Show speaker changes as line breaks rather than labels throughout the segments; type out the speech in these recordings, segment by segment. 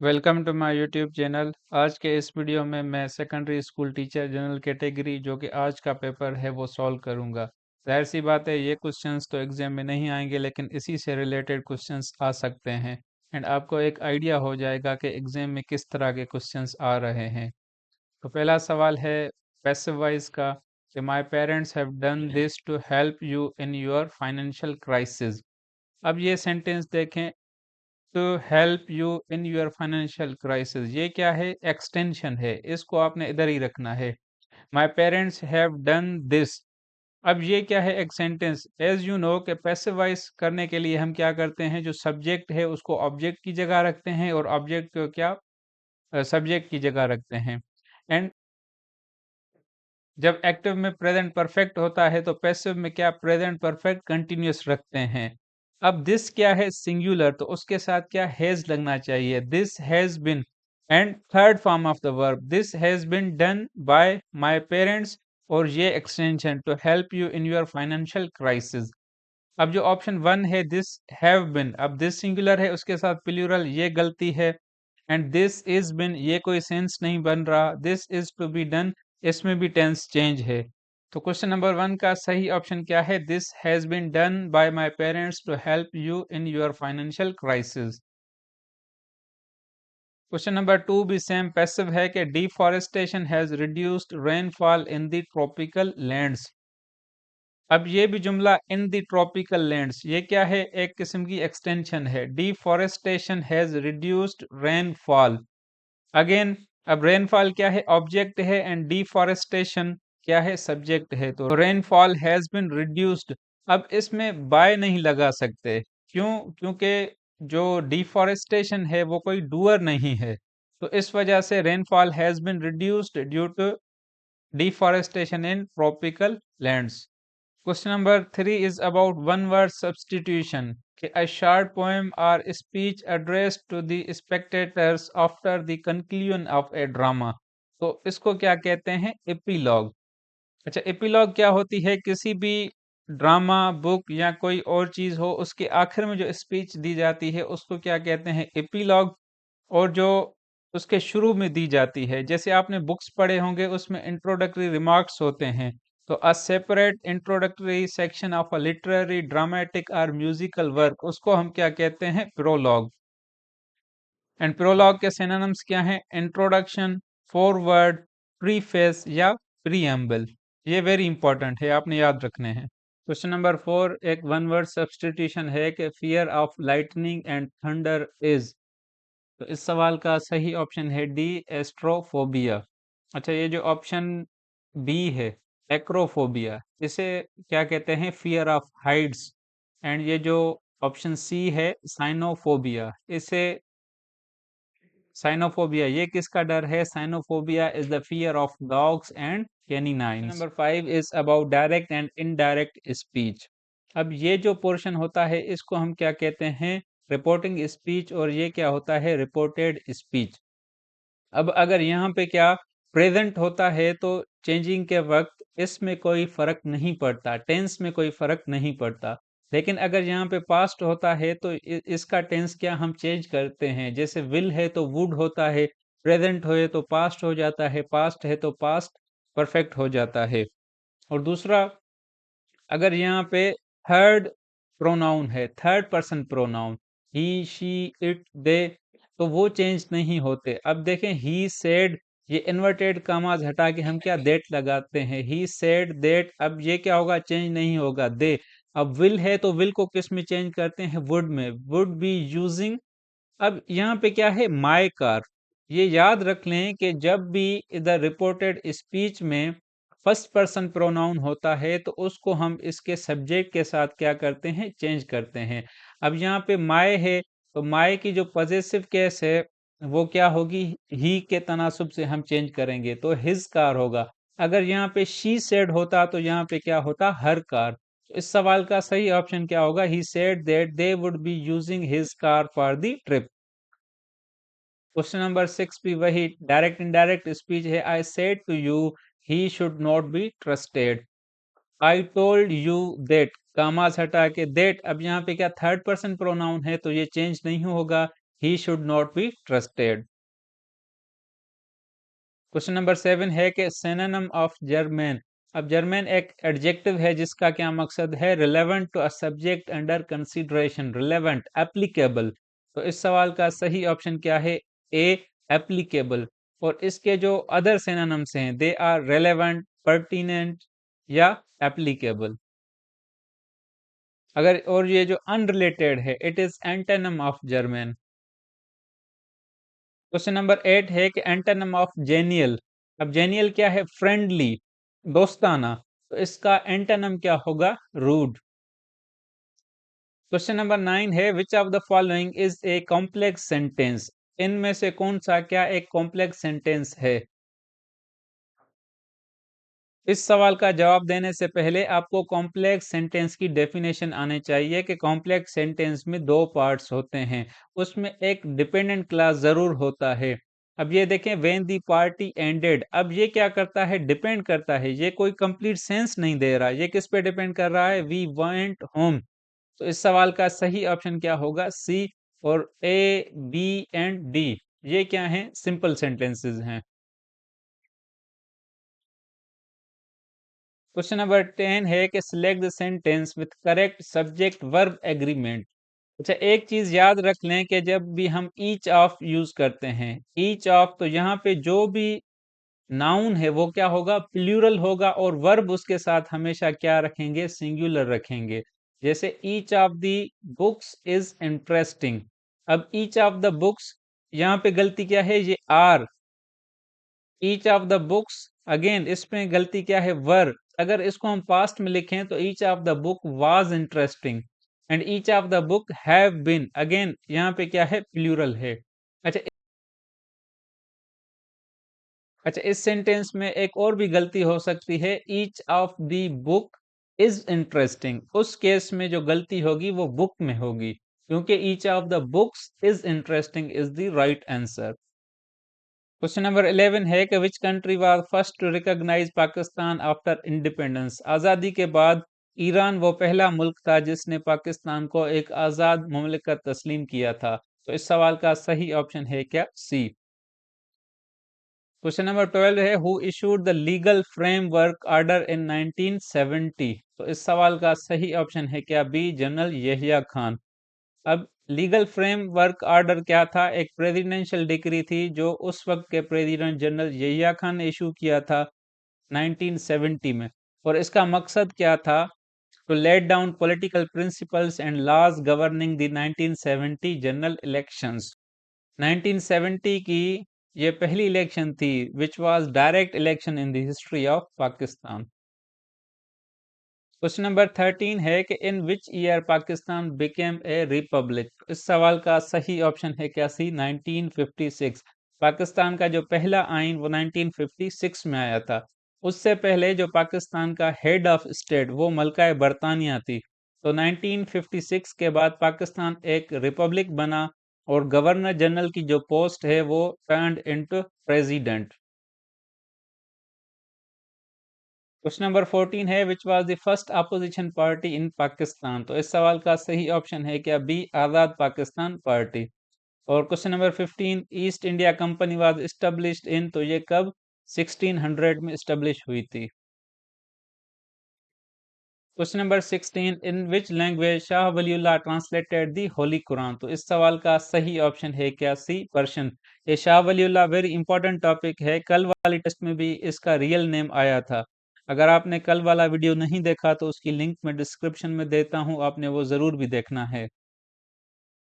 Welcome to my YouTube channel. आज के इस वीडियो में मैं secondary school teacher general category जो कि आज का पेपर है वो सॉल्व करूंगा। जाहिर सी बात है ये क्वेश्चंस तो एग्जाम में नहीं आएंगे, लेकिन इसी से रिलेटेड क्वेश्चंस आ सकते हैं एंड आपको एक आइडिया हो जाएगा कि एग्जाम में किस तरह के क्वेश्चंस आ रहे हैं। तो पहला सवाल है पैसिव वॉइस का कि my parents have done this to help you in your financial crisis. अब ये सेंटेंस देखें, to help you in your financial crisis, ये क्या है? एक्सटेंशन है, इसको आपने इधर ही रखना है। My parents have done this, अब ये क्या है? एक सेंटेंस। एज यू नो कि पैसिवाइज करने के लिए हम क्या करते हैं, जो सब्जेक्ट है उसको ऑब्जेक्ट की जगह रखते हैं और ऑब्जेक्ट को क्या सब्जेक्ट की जगह रखते हैं। एंड जब एक्टिव में प्रेजेंट परफेक्ट होता है तो पैसिव में क्या? प्रेजेंट परफेक्ट कंटिन्यूअस रखते हैं। अब दिस क्या है? सिंगुलर, तो उसके साथ क्या? हैज लगना चाहिए। This has been. And third form of the verb, this has been done by my parents, और ये extension to help you in your financial crisis. अब जो ऑप्शन वन है दिस हैव बिन, अब दिस सिंगुलर है उसके साथ plural, ये गलती है। एंड दिस इज बिन, ये कोई सेंस नहीं बन रहा। This is to be done, इसमें भी टेंस चेंज है। तो क्वेश्चन नंबर वन का सही ऑप्शन क्या है? This has been done by my parents to help you in your financial crisis. Question number two भी सेम पैसिव है कि deforestation has reduced rainfall in the tropical lands. अब ये भी जुमला इन द ट्रॉपिकल लैंड्स, ये क्या है? एक किस्म की एक्सटेंशन है। Deforestation has reduced rainfall, again अब रेनफॉल क्या है? ऑब्जेक्ट है एंड डिफॉरेस्टेशन क्या है? सब्जेक्ट है। तो रेनफॉल हैज बीन रिड्यूस्ड, अब इसमें बाय नहीं लगा सकते। क्यों? क्योंकि जो डिफॉरेस्टेशन है वो कोई डूअर नहीं है, तो इस वजह से rainfall has been reduced due to deforestation in tropical lands. Question number three is about one word substitution. A short poem or speech addressed to the spectators after the conclusion of a drama. तो इसको क्या कहते हैं? Epilogue. अच्छा, epilogue क्या होती है? किसी भी ड्रामा, बुक या कोई और चीज हो, उसके आखिर में जो स्पीच दी जाती है उसको क्या कहते हैं? एपीलॉग। और जो उसके शुरू में दी जाती है, जैसे आपने बुक्स पढ़े होंगे उसमें इंट्रोडक्टरी रिमार्क्स होते हैं, तो a separate introductory section of a literary, dramatic और म्यूजिकल वर्क, उसको हम क्या कहते हैं? प्रोलॉग। एंड प्रोलॉग के सिनोनिम्स क्या हैं? इंट्रोडक्शन, फॉरवर्ड, प्रीफेस या प्रीएम्बल। ये वेरी इंपॉर्टेंट है, आपने याद रखने हैं। क्वेश्चन नंबर फोर एक वन वर्ड सब्सटीट्यूशन है कि fear of lightning and thunder is. तो इस सवाल का सही ऑप्शन है डी, एस्ट्रोफोबिया। अच्छा, ये जो ऑप्शन बी है, एक्रोफोबिया, इसे क्या कहते हैं? Fear of Heights. एंड ये जो ऑप्शन सी है, साइनोफोबिया, इसे साइनोफोबिया, ये किसका डर है? Cynophobia is the fear of dogs and canines. Number five is about direct and indirect speech. अब ये जो पोर्शन होता है इसको हम क्या कहते हैं? रिपोर्टिंग स्पीच, और ये क्या होता है? Reported speech. अब अगर यहाँ पे क्या प्रेजेंट होता है तो चेंजिंग के वक्त इसमें कोई फर्क नहीं पड़ता, टेंस में कोई फर्क नहीं पड़ता। लेकिन अगर यहाँ पे पास्ट होता है तो इसका टेंस क्या हम चेंज करते हैं। जैसे विल है तो वुड होता है, प्रेजेंट हो तो पास्ट हो जाता है, पास्ट है तो पास्ट परफेक्ट हो जाता है। और दूसरा, अगर यहाँ पे थर्ड प्रोनाउन है, third person pronoun, he, she, it, they, तो वो चेंज नहीं होते। अब देखें, ही सेड, ये इन्वर्टेड कामाज हटा के हम क्या देट लगाते हैं, ही सेड देट, अब ये क्या होगा? चेंज नहीं होगा, दे। अब विल है तो विल को किस में चेंज करते हैं? वुड में, वुड बी यूजिंग। अब यहाँ पे क्या है? My car. ये याद रख लें कि जब भी इधर रिपोर्टेड स्पीच में फर्स्ट पर्सन प्रोनाउन होता है तो उसको हम इसके सब्जेक्ट के साथ क्या करते हैं? चेंज करते हैं। अब यहाँ पे माय है तो माय की जो पॉजेसिव केस है वो क्या होगी? ही के तनासुब से हम चेंज करेंगे तो हिज कार होगा। अगर यहाँ पे शी सेड होता तो यहाँ पे क्या होता? Her car. इस सवाल का सही ऑप्शन क्या होगा? He said that they would be using his car for the trip. Question number six भी वही डायरेक्ट इनडायरेक्ट स्पीच है। I said to you he should not be trusted. I told you that, commas हटा के that, अब यहाँ पे क्या third person pronoun है तो ये चेंज नहीं होगा। He should not be trusted. Question number 7 है कि सिनोनिम ऑफ जर्मन। अब जर्मन एक एडजेक्टिव है जिसका क्या मकसद है, relevant to a subject under consideration, relevant, applicable. तो इस सवाल का सही ऑप्शन क्या है, ए, एप्लीकेबल। और इसके जो अदर सिनोनिम्स हैं, दे आर रेलेवेंट, पर्टिनेंट या एप्लीकेबल। अगर और ये जो अनरिलेटेड है, it is antonym of German. Question number 8 है कि एंटोनिम ऑफ जेनियल। अब जेनियल क्या है, फ्रेंडली, दोस्ताना। तो इसका एंटोनिम क्या होगा, रूड। क्वेश्चन नंबर 9 है which of the following is a complex sentence. इनमें से कौन सा क्या एक कॉम्प्लेक्स सेंटेंस है। इस सवाल का जवाब देने से पहले आपको कॉम्प्लेक्स सेंटेंस की डेफिनेशन आने चाहिए कि कॉम्प्लेक्स सेंटेंस में दो पार्ट्स होते हैं, उसमें एक डिपेंडेंट क्लास जरूर होता है। अब ये देखें, व्हेन दी पार्टी एंडेड, अब ये क्या करता है, डिपेंड करता है, ये कोई कंप्लीट सेंस नहीं दे रहा, ये किस पे डिपेंड कर रहा है, वी वेंट होम। तो इस सवाल का सही ऑप्शन क्या होगा, सी। और ए, बी एंड डी ये क्या हैं, सिंपल सेंटेंसेस हैं। क्वेश्चन नंबर 10 है कि select the sentence with correct subject verb agreement. अच्छा, एक चीज याद रख लें कि जब भी हम ईच ऑफ यूज करते हैं, ईच ऑफ, तो यहाँ पे जो भी नाउन है वो क्या होगा, प्लूरल होगा, और वर्ब उसके साथ हमेशा क्या रखेंगे, सिंगुलर रखेंगे। जैसे each of the books is interesting. अब ईच ऑफ द बुक्स, यहाँ पे गलती क्या है, ये are. Each of the books, again इसमें गलती क्या है, वर। अगर इसको हम पास्ट में लिखें तो each of the book was interesting and each of the book have been, again यहाँ पे क्या है, प्लूरल है। अच्छा, अच्छा, इस सेंटेंस में एक और भी गलती हो सकती है, each of the book is interesting. उस केस में जो गलती होगी वो बुक में होगी, क्योंकि each of the books is interesting is the right answer. Question number 11 है कि which country was first to recognize Pakistan after independence. आज़ादी के बाद ईरान वो पहला मुल्क था जिसने पाकिस्तान को एक आज़ाद मुमलिकत तस्लीम किया था। तो इस सवाल का सही ऑप्शन है क्या, सी। क्वेश्चन नंबर 12 है who issued the legal framework order in 1970। तो इस सवाल का सही ऑप्शन है क्या, बी, जनरल यहिया खान। अब लीगल फ्रेमवर्क ऑर्डर क्या था, एक प्रेसिडेंशियल डिक्री थी जो उस वक्त के प्रेसिडेंट जनरल यहिया खान ने इशू किया था 1970 में। और इसका मकसद क्या था, to let down political principles and laws governing the 1970 general elections. 1970 की ये पहली इलेक्शन थी which was direct election in the history of Pakistan. Question number 13 है कि in which year Pakistan became a republic. इस सवाल का सही ऑप्शन है क्या, सी, 1956। पाकिस्तान का जो पहला आइन वो 1956 में आया था। उससे पहले जो पाकिस्तान का हेड ऑफ स्टेट वो मलका बरतानिया थी। तो 1956 के बाद पाकिस्तान एक रिपब्लिक बना और गवर्नर जनरल की जो पोस्ट है वो turned into president. Question number 14 है which was the first opposition party in Pakistan. तो इस सवाल का सही ऑप्शन है क्या, बी, आज़ाद पाकिस्तान पार्टी। और question number 15, East India Company was established in, तो ये कब, 1600 में एस्टेब्लिश हुई थी। Question number 16, in which language Shah Waliullah translated the holy Quran. तो इस सवाल का सही ऑप्शन है क्या, सी, पर्शियन। ये Shah Waliullah very important topic है, कल वाली टेस्ट में भी इसका रियल नेम आया था। अगर आपने कल वाला वीडियो नहीं देखा तो उसकी लिंक मैं डिस्क्रिप्शन में देता हूं, आपने वो जरूर भी देखना है।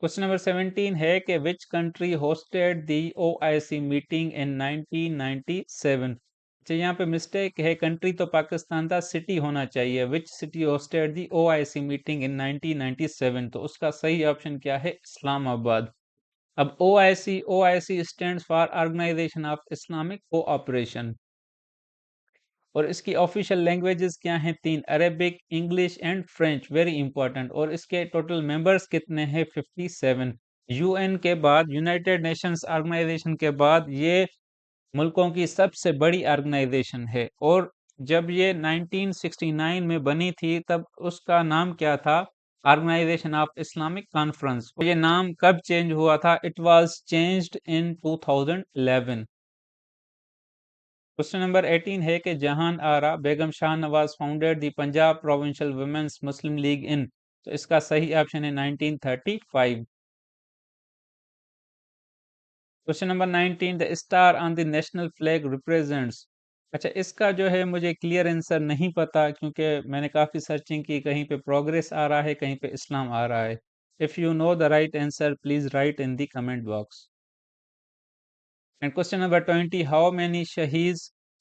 क्वेश्चन नंबर 17 है कि which country hosted the OIC meeting in 1997। अच्छा, यहाँ पे मिस्टेक है, कंट्री तो पाकिस्तान था, सिटी होना चाहिए, which city hosted the OIC meeting in 1997। तो उसका सही ऑप्शन क्या है, इस्लामाबाद। अब OIC, OIC stands for Organization of Islamic Cooperation. और इसकी ऑफिशियल लैंग्वेजेस क्या हैं, तीन, Arabic, English and French, very important. और इसके टोटल मेंबर्स कितने हैं, 57। यूएन के बाद, यूनाइटेड नेशंस ऑर्गेनाइजेशन के बाद ये मुल्कों की सबसे बड़ी ऑर्गेनाइजेशन है। और जब ये 1969 में बनी थी तब उसका नाम क्या था, ऑर्गेनाइजेशन ऑफ इस्लामिक कॉन्फ्रेंस। ये नाम कब चेंज हुआ था? It was changed in 2011। Question number 18 है कि Jahan Ara Begum Shah Nawaz founded the Punjab provincial women's Muslim league in, तो इसका सही ऑप्शन है 1935। Question number 19, the star on the national flag represents. अच्छा, इसका जो है मुझे क्लियर आंसर नहीं पता, क्योंकि मैंने काफ़ी सर्चिंग की, कहीं पे प्रोग्रेस आ रहा है, कहीं पे इस्लाम आ रहा है। If you know the right answer please write in the comment box. And question number 20, how many शहीद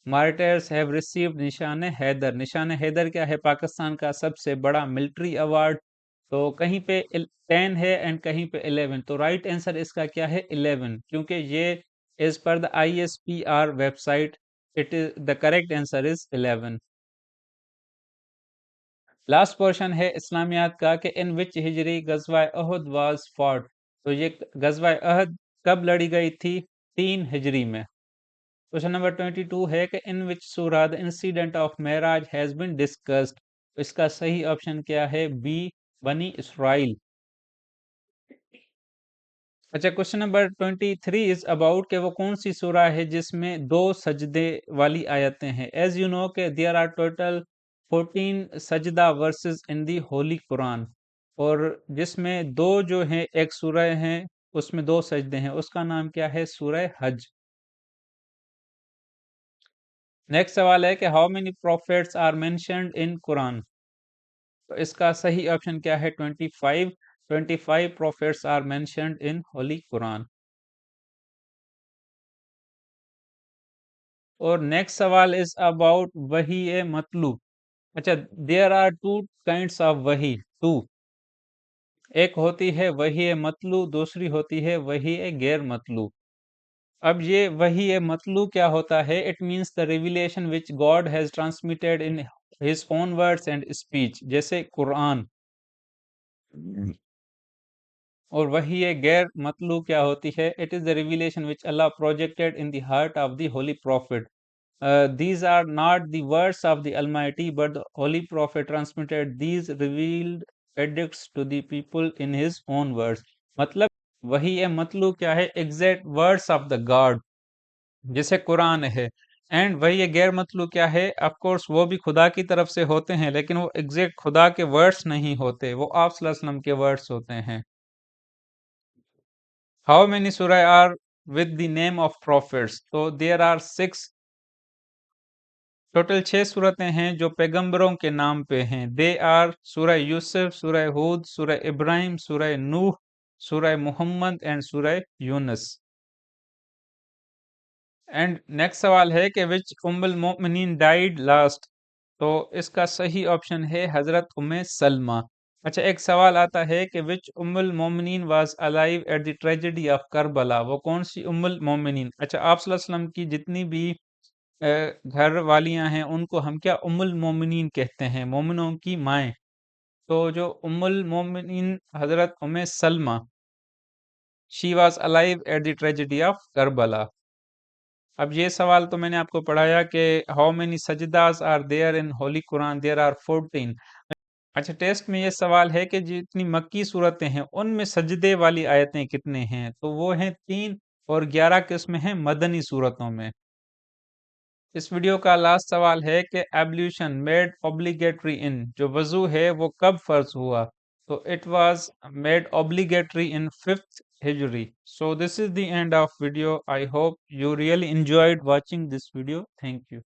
मार्टर्स हैव रिसीव्ड निशान हैदर। निशान हैदर क्या है? पाकिस्तान का सबसे बड़ा मिलिट्री अवार्ड। तो कहीं पे 10 है एंड कहीं पे 11, तो राइट आंसर इसका क्या है? 11, क्योंकि ये as per the ISPR website it is the correct answer is 11। Last portion है इस्लामियात का कि इन विच हिजरी गजवा अहद वाज फॉट। तो ये गजवा अहद कब लड़ी गई थी? 3 हिजरी में। क्वेश्चन नंबर 22 है कि इन विच सूरा द इंसिडेंट ऑफ मेराज हैज बीन डिस्कस्ड। इसका सही ऑप्शन क्या है? बी, बनी इसराइल। अच्छा, क्वेश्चन नंबर 23 इज अबाउट कि वो कौन सी सूरा है जिसमें 2 सजदे वाली आयतें हैं। एज यू नो के देयर आर टोटल 14 सजदा वर्सेस इन दी होली कुरान, और जिसमें 2 जो हैं एक सूरह हैं, उसमें 2 सजदे हैं, उसका नाम क्या है? सूरह हज। नेक्स्ट सवाल है कि how many prophets are mentioned in Quran. तो इसका सही ऑप्शन क्या है? 25। 25 prophets are mentioned in holy Quran. और नेक्स्ट सवाल इज अबाउट वही ए मतलूब। अच्छा, there are two kinds of वही, टू। एक होती है वही ए मतलू, दूसरी होती है वही ए गैर मतलू। अब ये वही ए मतलू क्या होता है? It means the revelation which God has transmitted in his own words and speech, जैसे कुरान। और वही ए गैर मतलू क्या होती है? It is the revelation which Allah projected in the heart of the holy prophet. These are not the words of the Almighty, but the Holy Prophet transmitted these revealed edicts to the people in his own words. मतलब वही है मतलू क्या है? Exact words of the God, जैसे कुरान है। And वही है गैर मतलू क्या है? ऑफ कोर्स वो भी खुदा की तरफ से होते हैं, लेकिन वो एग्जैक्ट खुदा के वर्ड्स नहीं होते, वो आप सल्लल्लाहु अलैहि वसल्लम के वर्ड्स होते हैं। हाउ मेनी सूरह are with the name of prophets. तो देयर आर 6, टोटल 6 सूरतें हैं जो पैगंबरों के नाम पे हैं। दे आर सूरह यूसुफ, सूरह हूद, सूरह इब्राहिम, सूरह नूह, सूरह मुहम्मद एंड सूरह यूनुस। एंड नेक्स्ट सवाल है कि विच उम्मुल मोमिनीन डाइड लास्ट। तो इसका सही ऑप्शन है हजरत उम्मे सलमा। अच्छा, एक सवाल आता है कि which Ummul Momineen was alive at the tragedy of Karbala. वो कौन सी उम्मुल मोमिनीन? अच्छा, आप सल्लल्लाहु अलैहि वसल्लम की जितनी भी घर वालियां हैं उनको हम क्या उम्मुल मोमिनीन कहते हैं, मोमिनों की माएँ। तो जो उम्मुल मोमिनीन हजरत Umme Salma, she was alive at the tragedy of Karbala. अब ये सवाल तो मैंने आपको पढ़ाया कि how many sajdas are there in holy Quran. There are 14। अच्छा, टेस्ट में ये सवाल है कि जितनी मक्की सूरतें हैं उनमें सजदे वाली आयतें कितने हैं? तो वो हैं 3, और 11 किस्में हैं मदनी सूरतों में। इस वीडियो का लास्ट सवाल है कि एब्ल्यूशन मेड ऑब्लिगेटरी इन, जो वजू है वो कब फर्ज हुआ? तो it was made obligatory in 5th Hijri. So this is the end of video. I hope you really enjoyed watching this video. Thank you.